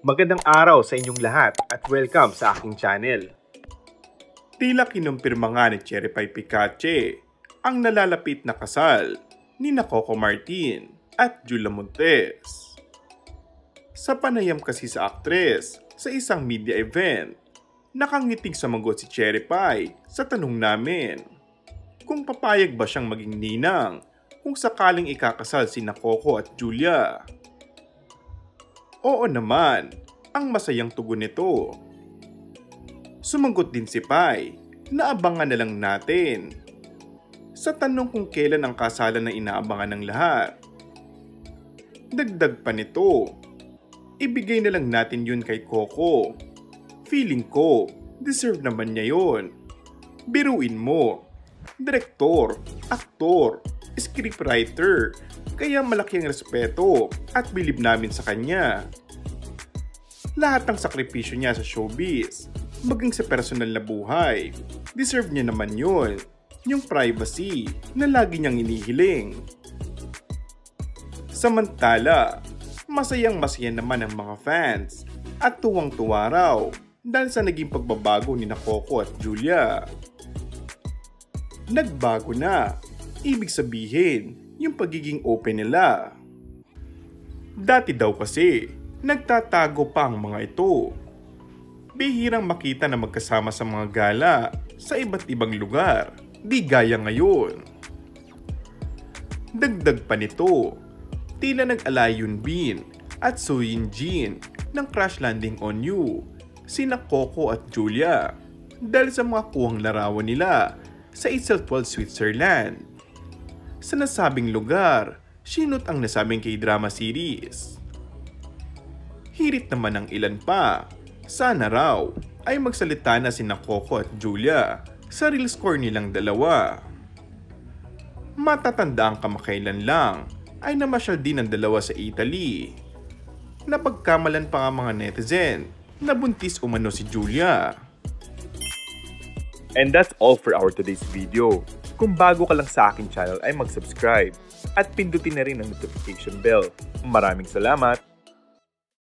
Magandang araw sa inyong lahat at welcome sa aking channel. Tila kinumpirma nga ni Cherry Pie Picache ang nalalapit na kasal ni Coco Martin at Julia Montes. Sa panayam kasi sa aktres sa isang media event, nakangitig sumagot si Cherry Pie sa tanong namin kung papayag ba siyang maging ninang kung sakaling ikakasal si Coco at Julia. Oo naman, ang masayang tugon nito. Sumagot din si Pai na abangan na lang natin. Sa tanong kung kailan ang kasalan na inaabangan ng lahat. Dagdag pa nito, ibigay na lang natin yun kay Coco. Feeling ko, deserve naman niya yun. Biruin mo, direktor, aktor, scriptwriter, kaya malaki ang respeto at bilib namin sa kanya. Lahat ng sakripisyo niya sa showbiz, maging sa personal na buhay, deserve niya naman yun, yung privacy na lagi niyang inihiling. Samantala, masayang-masaya naman ang mga fans at tuwang-tuwa raw dahil sa naging pagbabago ni Coco at Julia. Nagbago na, ibig sabihin, yung pagiging open nila. Dati daw kasi, nagtatago pa ang mga ito. Bihirang makita na magkasama sa mga gala sa iba't ibang lugar, di gaya ngayon. Dagdag pa nito, tila nag-alay Yoon Bin at Soo Yin Jin ng Crash Landing on You, sina Coco at Julia, dahil sa mga kuhang larawan nila sa Iseltwald, Switzerland. Sa nasabing lugar, sinut ang nasabing K-drama series. Hirit naman ng ilan pa, sana raw ay magsalita na sina Coco at Julia sa real score nilang dalawa. Matatanda ang kamakailan lang ay namasyal din ang dalawa sa Italy. Napagkamalan pa nga mga netizen na buntis umano si Julia. And that's all for our today's video. Kung bago ka lang sa aking channel ay mag-subscribe at pindutin na rin ang notification bell. Maraming salamat!